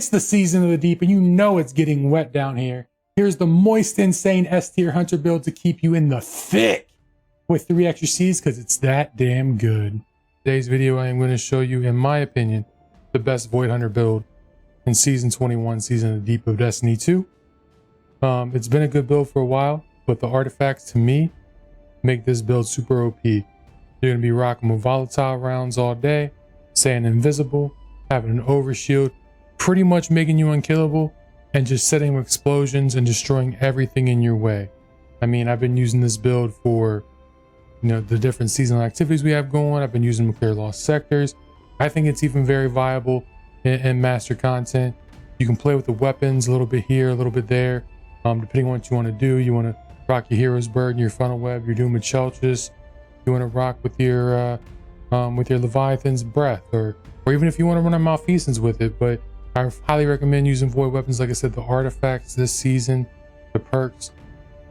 It's the season of the deep, and you know it's getting wet down here. Here's the moist, insane S-tier hunter build to keep you in the thick with 3 extra C's, because it's that damn good. Today's video, I am going to show you, in my opinion, the best Void Hunter build in Season 21, Season of the Deep of Destiny 2. It's been a good build for a while, but the artifacts, to me, make this build super OP. You're going to be rocking with volatile rounds all day, staying invisible, having an overshield, pretty much making you unkillable, and just setting explosions and destroying everything in your way. I mean, I've been using this build for, you know, the different seasonal activities we have going. I've been using them to clear lost sectors. I think it's even very viable in master content. You can play with the weapons a little bit here, a little bit there, depending on what you want to do. You want to rock your hero's bird and your funnel web, your 𝕃𝕀𝕍𝔼. You want to rock with your Leviathan's breath, or even if you want to run a malfeasance with it. But I highly recommend using void weapons. Like I said, the artifacts this season, the perks,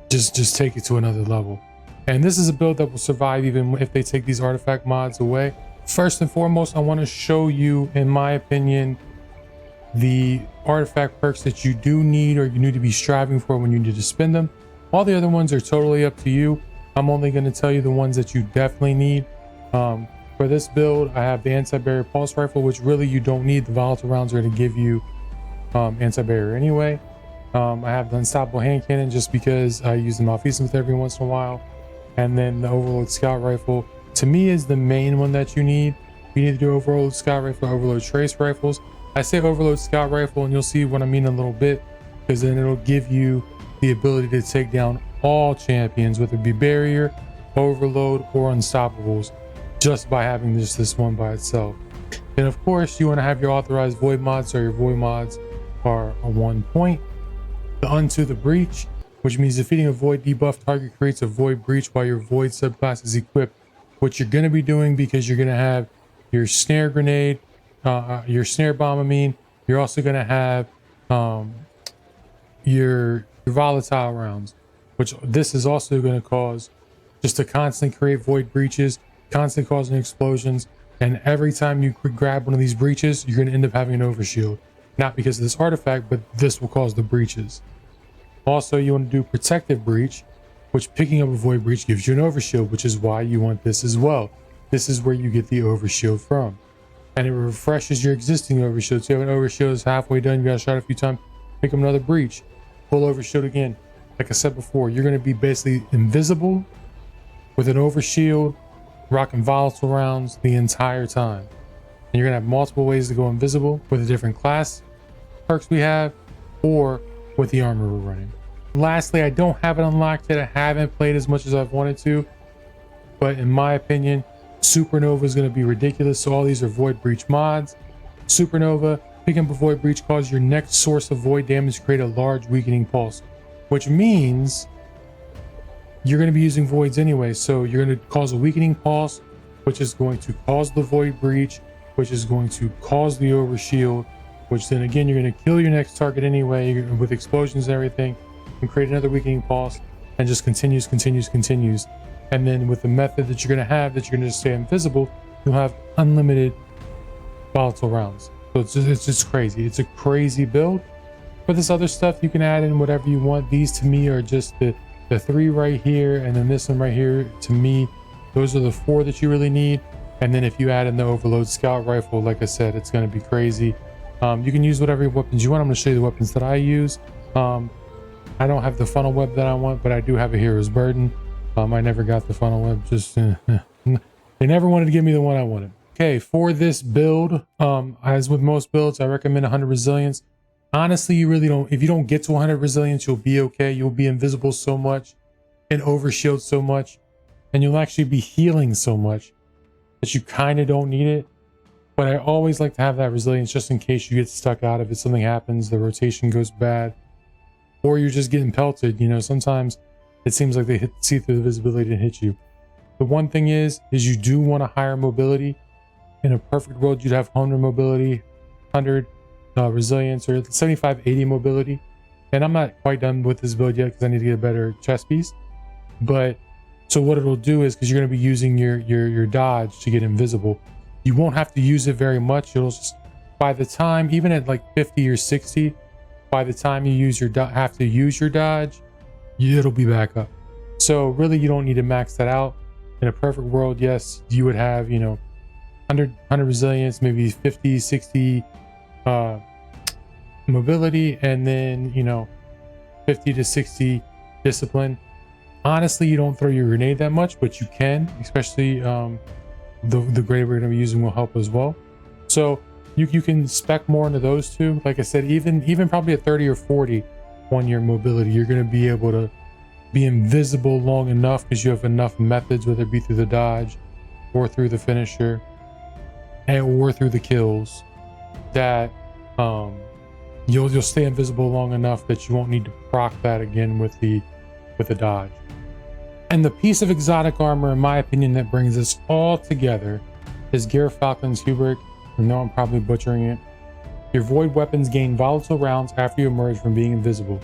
just take it to another level. And this is a build that will survive even if they take these artifact mods away. First and foremost, I want to show you, in my opinion, the artifact perks that you do need, or you need to be striving for when you need to spend them. All the other ones are totally up to you. I'm only going to tell you the ones that you definitely need. For this build, I have the anti-barrier pulse rifle, which really you don't need. The volatile rounds are going to give you anti-barrier anyway. I have the unstoppable hand cannon just because I use the malfeasance every once in a while. And then the overload scout rifle, to me, is the main one that you need. You need to do overload scout rifle, overload trace rifles. I say overload scout rifle, and you'll see what I mean in a little bit, because then it'll give you the ability to take down all champions, whether it be barrier, overload, or unstoppables, just by having this one by itself. And of course, you want to have your authorized void mods, so your void mods are a 1 point. The Unto the Breach, which means defeating a void debuff target creates a void breach while your void subclass is equipped. What you're going to be doing, because you're going to have your snare grenade, your snare bomb, I mean, you're also going to have your volatile rounds, which this is also going to cause just to constantly create void breaches, constantly causing explosions. And every time you grab one of these breaches, you're going to end up having an overshield. Not because of this artifact, but this will cause the breaches. Also, you want to do protective breach, which picking up a void breach gives you an overshield, which is why you want this as well. This is where you get the overshield from. And it refreshes your existing overshield. So you have an overshield that's halfway done, you got shot a few times, pick up another breach, full overshield again. Like I said before, you're going to be basically invisible with an overshield, rocking volatile rounds the entire time. And you're going to have multiple ways to go invisible with the different class perks we have, or with the armor we're running. Lastly, I don't have it unlocked yet. I haven't played as much as I've wanted to, but in my opinion, Supernova is going to be ridiculous. So all these are void breach mods. Supernova, picking up a void breach, cause your next source of void damage to create a large weakening pulse, which means you're going to be using voids anyway. So you're going to cause a weakening pulse, which is going to cause the void breach, which is going to cause the overshield, which then again, you're going to kill your next target anyway with explosions and everything, and create another weakening pulse, and just continues. And then with the method that you're going to have, that you're going to just stay invisible, you'll have unlimited volatile rounds. So it's just crazy. It's a crazy build. For this other stuff, you can add in whatever you want. These to me are just the 3 right here, and then this one right here. To me, those are the 4 that you really need. And then if you add in the overload scout rifle, like I said, it's going to be crazy. You can use whatever weapons you want. I'm going to show you the weapons that I use. I don't have the funnel web that I want, but I do have a hero's burden. I never got the funnel web. Just they never wanted to give me the one I wanted. Okay, for this build, as with most builds, I recommend 100 resilience. Honestly, you really don't. If you don't get to 100 resilience, you'll be okay. You'll be invisible so much and overshield so much, and you'll actually be healing so much that you kind of don't need it. But I always like to have that resilience just in case you get stuck out of it. Something happens, the rotation goes bad, or you're just getting pelted. You know, sometimes it seems like they see through the visibility and hit you. The one thing is you do want a higher mobility. In a perfect world, you'd have 100 mobility, 100 resilience, or 75, 80 mobility. And I'm not quite done with this build yet because I need to get a better chest piece. But so what it'll do is, because you're going to be using your dodge to get invisible, you won't have to use it very much. It'll just by the time, even at like 50 or 60, by the time you use your have to use your dodge, it'll be back up. So really, you don't need to max that out. In a perfect world, yes, you would have, you know, 100 resilience, maybe 50, 60 mobility, and then, you know, 50 to 60 discipline. Honestly, you don't throw your grenade that much, but you can, especially the grade we're going to be using will help as well. So you can spec more into those two. Like I said, even probably at 30 or 40 on your mobility, you're going to be able to be invisible long enough because you have enough methods, whether it be through the dodge or through the finisher or through the kills, that you'll stay invisible long enough that you won't need to proc that again with the dodge. And the piece of exotic armor, in my opinion, that brings us all together is 𝕃𝕀𝕍𝔼. I know I'm probably butchering it. Your void weapons gain volatile rounds after you emerge from being invisible.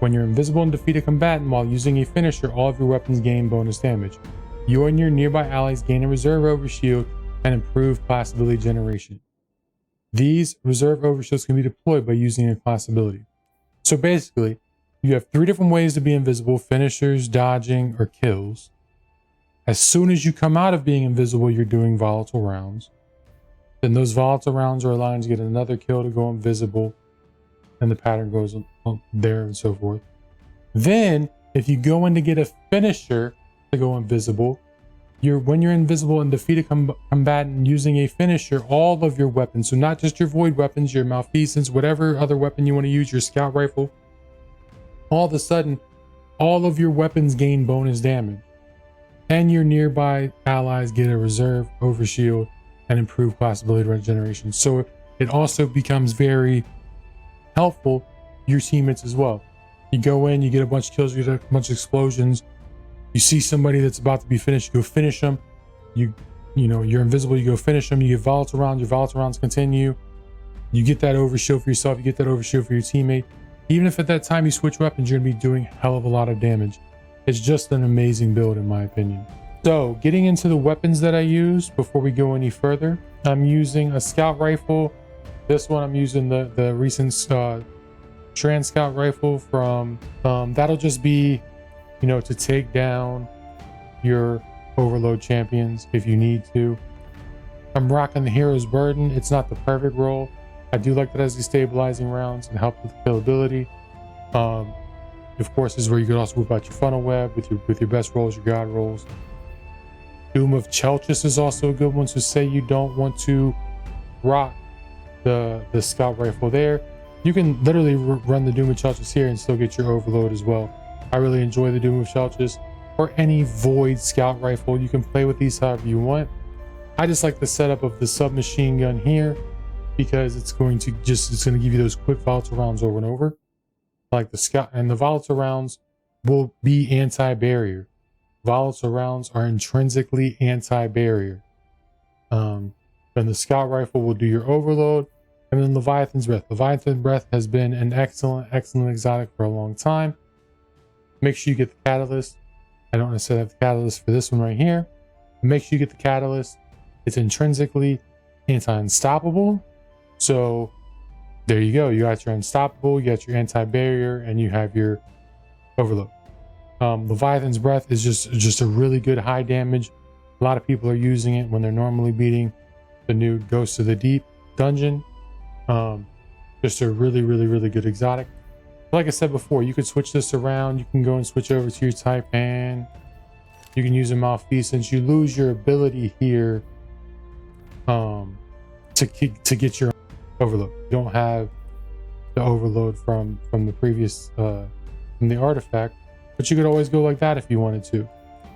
When you're invisible and defeat a combatant while using a finisher, all of your weapons gain bonus damage. You and your nearby allies gain a reserve overshield and improved class ability generation. These reserve overshields can be deployed by using a class ability. So basically, you have 3 different ways to be invisible: finishers, dodging, or kills. As soon as you come out of being invisible, you're doing volatile rounds. Then those volatile rounds are allowing you to get another kill to go invisible, and the pattern goes on there and so forth. Then, if you go in to get a finisher to go invisible, when you're invisible and defeat a combatant using a finisher, all of your weapons, so not just your void weapons, your malfeasance, whatever other weapon you want to use, your scout rifle, all of a sudden, all of your weapons gain bonus damage. And your nearby allies get a reserve overshield and improved class ability regeneration. So it also becomes very helpful to your teammates as well. You go in, you get a bunch of kills, you get a bunch of explosions. You see somebody that's about to be finished, you go finish them. You know, you're invisible, you go finish them. You get volatile rounds, your volatile rounds continue. You get that overshield for yourself, you get that overshield for your teammate. Even if at that time you switch weapons, you're gonna be doing a hell of a lot of damage. It's just an amazing build in my opinion. So getting into the weapons that I use before we go any further, I'm using a scout rifle. This one I'm using the recent trans scout rifle from, that'll just be, you know, to take down your overload champions if you need to. I'm rocking the Hero's Burden. It's not the perfect roll. I do like that as destabilizing rounds and help with killability. Of course, this is where you could also whip out your funnel web with your best rolls, your god rolls. 𝕃𝕀𝕍𝔼 is also a good one. So say you don't want to rock the scout rifle there, you can literally run the 𝕃𝕀𝕍𝔼 here and still get your overload as well. I really enjoy the 𝕃𝕀𝕍𝔼 or any void scout rifle. You can play with these however you want. I just like the setup of the submachine gun here because it's going to give you those quick volatile rounds over and over. Like the scout, and the volatile rounds will be anti-barrier. Volatile rounds are intrinsically anti-barrier. Then the scout rifle will do your overload, and then Leviathan's Breath. Leviathan's Breath has been an excellent exotic for a long time. Make sure you get the catalyst. I don't necessarily have the catalyst for this one right here. Make sure you get the catalyst. It's intrinsically anti-unstoppable. So there you go. You got your unstoppable, you got your anti-barrier, and you have your overload. Leviathan's Breath is just a really good high damage. A lot of people are using it when they're normally beating the new Ghosts of the Deep dungeon. Just a really good exotic. Like I said before, you could switch this around. You can go and switch over to your Taipan. You can use a Malfeasance. You lose your ability here to get your overload. You don't have the overload from the previous from the artifact, but you could always go like that if you wanted to.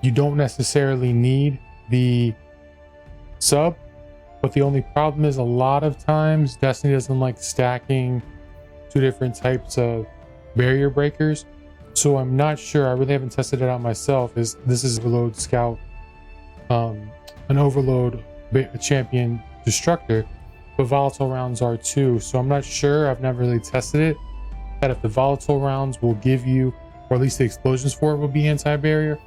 You don't necessarily need the sub, but the only problem is a lot of times Destiny doesn't like stacking 2 different types of barrier breakers. So I'm not sure, I really haven't tested it out myself. This is overload scout, an overload champion destructor, but volatile rounds are too. So I'm not sure, I've never really tested it, that if the volatile rounds will give you, or at least the explosions for it will be anti-barrier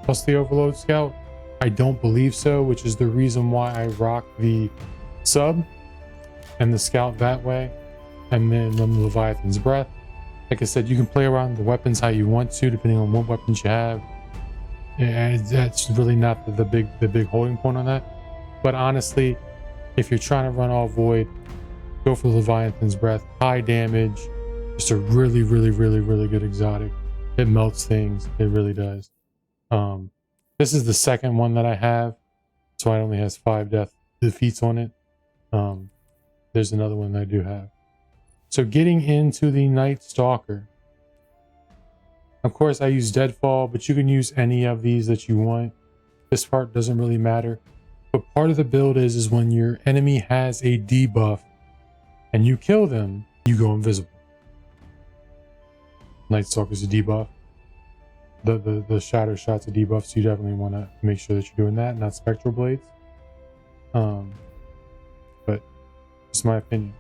plus the overload scout. I don't believe so, which is the reason why I rock the sub. and the scout that way, and then the Leviathan's Breath. Like I said, you can play around with the weapons how you want to, depending on what weapons you have. And that's really not the big holding point on that. But honestly, if you're trying to run all void, go for the Leviathan's Breath. High damage, just a really good exotic. It melts things, it really does. This is the second one that I have, so it only has 5 death defeats on it. There's another one that I do have. So getting into the Night Stalker. Of course, I use Deadfall, but you can use any of these that you want. This part doesn't really matter. But part of the build is when your enemy has a debuff and you kill them, you go invisible. Night Stalker's a debuff. The shadow shot's a debuff, so you definitely want to make sure that you're doing that, not spectral blades. But it's my opinion.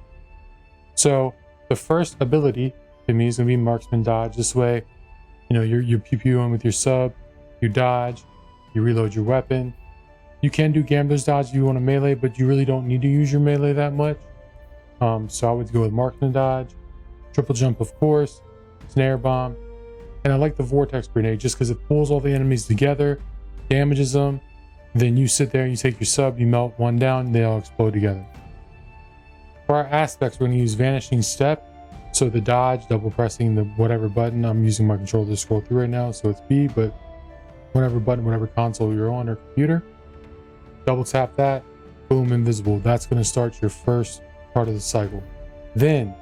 So the first ability to me is going to be Marksman Dodge. This way, you know, you're pew-pewing with your sub, you dodge, you reload your weapon. You can do Gambler's Dodge if you want to melee, but you really don't need to use your melee that much. So I would go with Marksman Dodge, Triple Jump, of course, Snare Bomb, and I like the Vortex Grenade just because it pulls all the enemies together, damages them, then you sit there and you take your sub, you melt one down, and they all explode together. For our aspects, we're going to use Vanishing Step. So the dodge, double pressing the whatever button. I'm using my controller to scroll through right now, so it's B, but whatever button, whatever console you're on or computer, double tap that, boom, invisible. That's going to start your first part of the cycle. Then,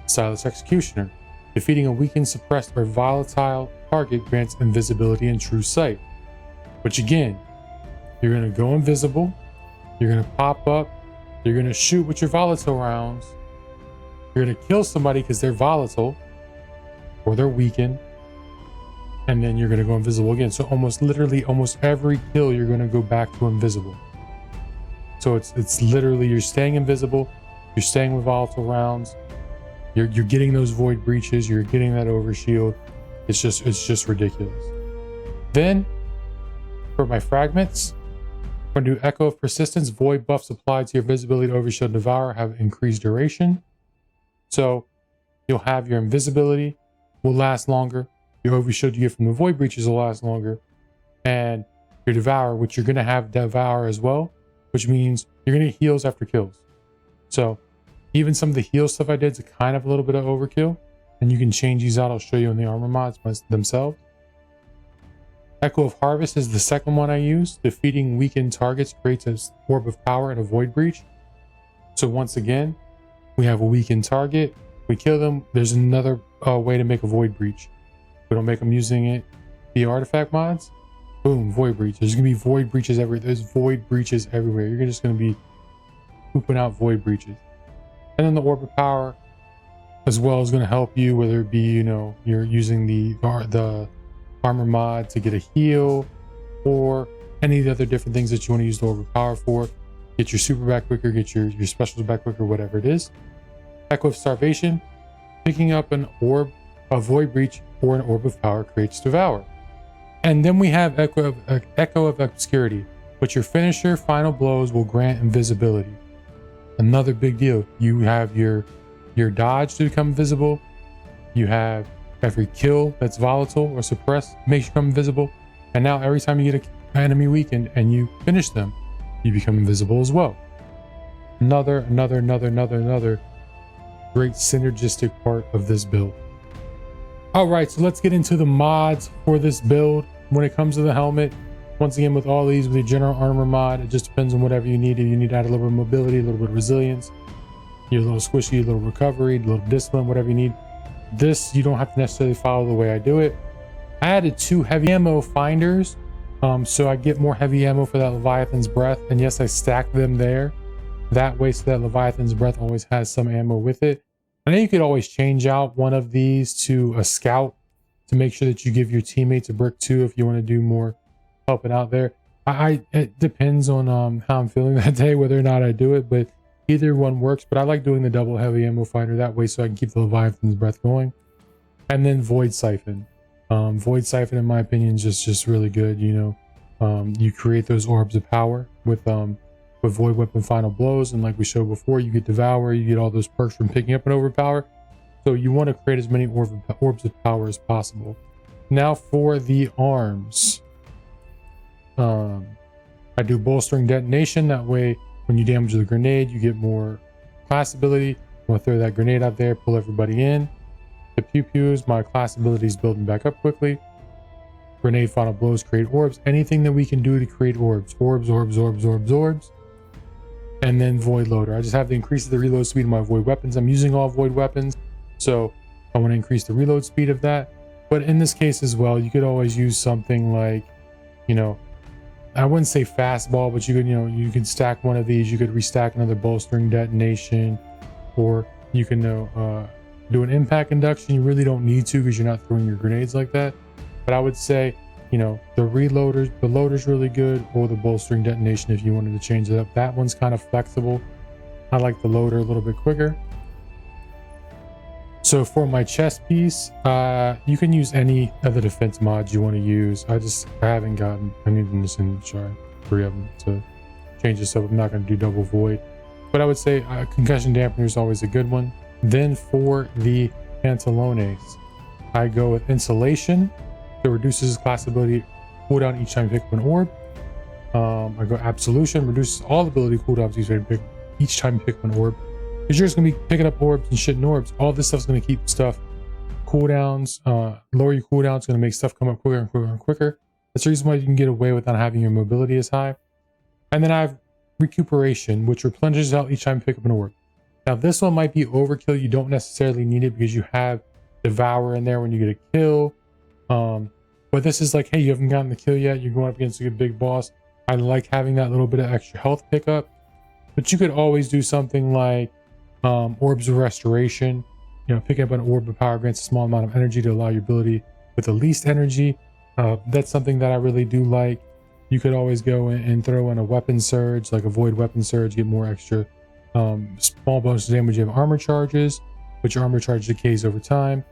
Silas Executioner. Defeating a weakened, suppressed, or volatile target grants invisibility and true sight. Which again, you're going to go invisible, you're going to pop up, you're going to shoot with your volatile rounds, you're going to kill somebody because they're volatile or they're weakened, and then you're going to go invisible again. So almost every kill you're going to go back to invisible. So it's literally you're staying invisible, you're staying with volatile rounds, you're getting those void breaches, you're getting that overshield. It's just ridiculous. Then for my fragments, I'm going to do Echo of Persistence. Void buffs applied to your visibility, overshield, devour have increased duration. So you'll have your invisibility will last longer, your overshield you get from the void breaches will last longer, and your devour, which you're going to have devour as well, which means you're going to get heals after kills. So even some of the heal stuff I did is kind of a little bit of overkill, and you can change these out. I'll show you in the armor mods themselves. Echo of Harvest is the second one I use. Defeating weakened targets creates an orb of power and a void breach. So once again, we have a weakened target, we kill them, there's another way to make a void breach. We don't make them using it, the artifact mods, boom, void breach. There's gonna be void breaches everywhere. There's void breaches everywhere. You're just gonna be pooping out void breaches. And then the orb of power as well is gonna help you, whether it be, you know, you're using the armor mod to get a heal, or any of the other different things that you want to use the orb of power for. Get your super back quicker, get your specials back quicker, whatever it is. Echo of Starvation. Picking up an orb, a void breach, or an orb of power creates devour. And then we have Echo of Obscurity, which your finisher final blows will grant invisibility. Another big deal. You have your dodge to become invisible. You have every kill that's volatile or suppressed makes you become invisible. And now every time you get an enemy weakened and you finish them, you become invisible as well. Another great synergistic part of this build. All right, so let's get into the mods for this build. When it comes to the helmet, once again, with all these, with the general armor mod, it just depends on whatever you need. If you need to add a little bit of mobility, a little bit of resilience, you're a little squishy, a little recovery, a little discipline, whatever you need. This, you don't have to necessarily follow the way I do it. I added 2 heavy ammo finders, so I get more heavy ammo for that Leviathan's Breath. And yes, I stack them there. That way, so that Leviathan's Breath always has some ammo with it. And then you could always change out one of these to a scout to make sure that you give your teammates a brick too if you want to do more helping out there. It depends on how I'm feeling that day, whether or not I do it, but either one works. But I like doing the double heavy ammo finder that way so I can keep the Leviathan's Breath going. And then Void Siphon. Void Siphon, in my opinion, is just really good. You know, you create those orbs of power with with void weapon final blows, and like we showed before, you get devour, you get all those perks from picking up an overpower. So you want to create as many orbs of power as possible. Now for the arms, I do bolstering detonation. That way when you damage the grenade, you get more class ability. I'm gonna throw that grenade out there, pull everybody in. The pew-pews, my class ability is building back up quickly. Grenade final blows create orbs. Anything that we can do to create orbs. Orbs. And then void loader. I just have to increase the reload speed of my void weapons. I'm using all void weapons, so I want to increase the reload speed of that. But in this case as well, you could always use something like, you know, I wouldn't say fastball, but you could, you know, you could stack one of these. You could restack another bolstering detonation, or you can do an impact induction. You really don't need to because you're not throwing your grenades like that. But I would say, you know, the loader's really good, or the bolstering detonation if you wanted to change it up. That one's kind of flexible. I like the loader a little bit quicker. So for my chest piece, you can use any of the defense mods you want to use. I haven't gotten any of them in this inventory, 3 of them, to change this up. I'm not going to do double void, but I would say concussion dampener is always a good one. Then for the pantalones, I go with insulation. It reduces class ability cooldown each time you pick up an orb. I go absolution, reduces all ability cooldowns each time you pick up an orb. Because you're just going to be picking up orbs and shitting orbs. All this stuff's going to keep stuff cooldowns, lower your cooldowns, going to make stuff come up quicker and quicker and quicker. That's the reason why you can get away without having your mobility as high. And then I have recuperation, which replenishes out each time you pick up an orb. Now this one might be overkill. You don't necessarily need it because you have devour in there when you get a kill. But this is like, hey, you haven't gotten the kill yet, you're going up against a good big boss. I like having that little bit of extra health pickup. But you could always do something like orbs of restoration. You know, picking up an orb of power grants a small amount of energy to allow your ability with the least energy. That's something that I really do like. You could always go in and throw in a weapon surge, like a void weapon surge, get more extra small bonus damage. You have armor charges, which your armor charge decays over time.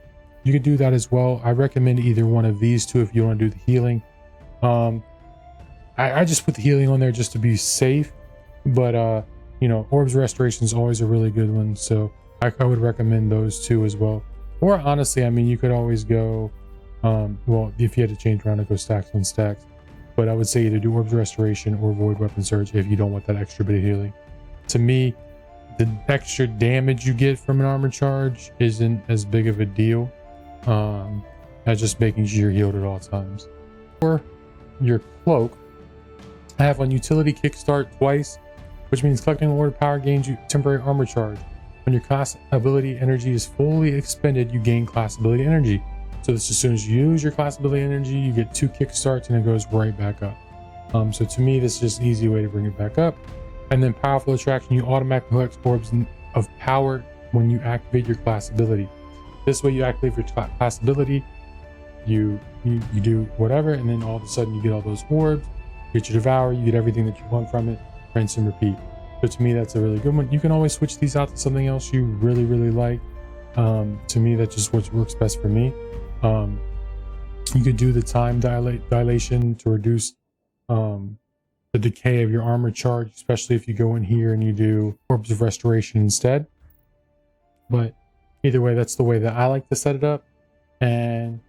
You could do that as well. I recommend either one of these two if you want to do the healing. I just put the healing on there just to be safe, but you know, orbs restoration is always a really good one, so I would recommend those two as well. Or honestly, I mean, you could always go well, if you had to change around, I'd go stacks on stacks, but I would say either do orbs restoration or void weapon surge if you don't want that extra bit of healing. To me, the extra damage you get from an armor charge isn't as big of a deal as just making sure you're healed at all times. For your cloak, I have on utility kickstart twice, which means collecting an orb power gains you temporary armor charge. When your class ability energy is fully expended, you gain class ability energy. So this, as soon as you use your class ability energy, you get 2 kickstarts and it goes right back up. So to me, this is just an easy way to bring it back up. And then powerful attraction, you automatically collect orbs of power when you activate your class ability. This way you activate your class ability, you do whatever, and then all of a sudden you get all those orbs, you get your devour, you get everything that you want from it, rinse and repeat. So to me, that's a really good one. You can always switch these out to something else you really, really like. To me, that's just what works best for me. You could do the time dilation to reduce the decay of your armor charge, especially if you go in here and you do orbs of restoration instead. But either way, that's the way that I like to set it up. And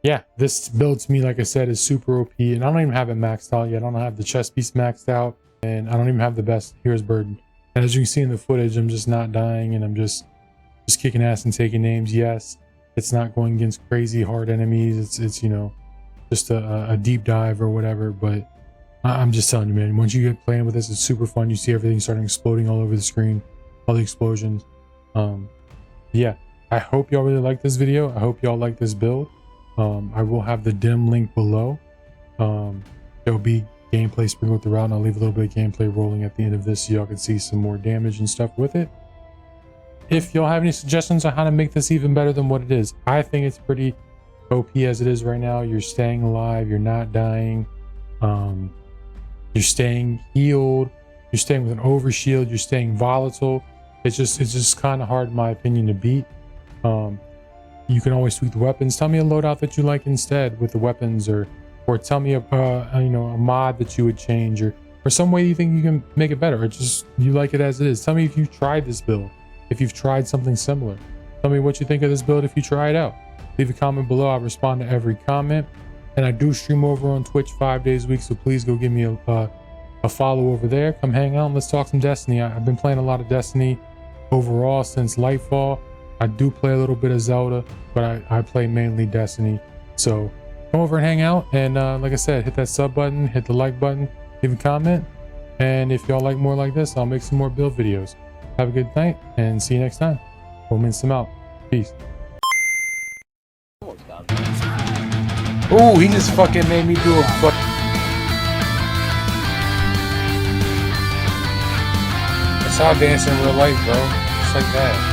yeah, this build to me, like I said, is super OP, and I don't even have it maxed out yet. I don't have the chest piece maxed out, and I don't even have the best hero's burden. And as you can see in the footage, I'm just not dying, and I'm just kicking ass and taking names. Yes, it's not going against crazy hard enemies. It's you know, just a deep dive or whatever. But I'm just telling you, man, once you get playing with this, it's super fun. You see everything starting exploding all over the screen, all the explosions. Yeah, I hope y'all really like this video. I hope y'all like this build. I will have the dim link below. There'll be gameplay sprinkled throughout, and I'll leave a little bit of gameplay rolling at the end of this so y'all can see some more damage and stuff with it. If y'all have any suggestions on how to make this even better than what it is, I think it's pretty OP as it is right now. You're staying alive, you're not dying, you're staying healed, you're staying with an overshield, you're staying volatile. It's just kind of hard in my opinion to beat. You can always tweak the weapons. Tell me a loadout that you like instead with the weapons, or tell me a you know, a mod that you would change, or or some way you think you can make it better, or just you like it as it is. Tell me if you've tried this build, if you've tried something similar. Tell me what you think of this build if you try it out. Leave a comment below. I respond to every comment. And I do stream over on Twitch 5 days a week, so please go give me a follow over there. Come hang out and let's talk some Destiny. I've been playing a lot of Destiny overall since Lightfall. I do play a little bit of Zelda, but I play mainly Destiny. So come over and hang out. And like I said, hit that sub button, hit the like button, leave a comment. And if y'all like more like this, I'll make some more build videos. Have a good night and see you next time. 𝕃𝕆𝕃𝕃𝕃𝕃 out. Peace. Oh, he just fucking made me do a fuck. That's how I dance in real life, bro. Just like that.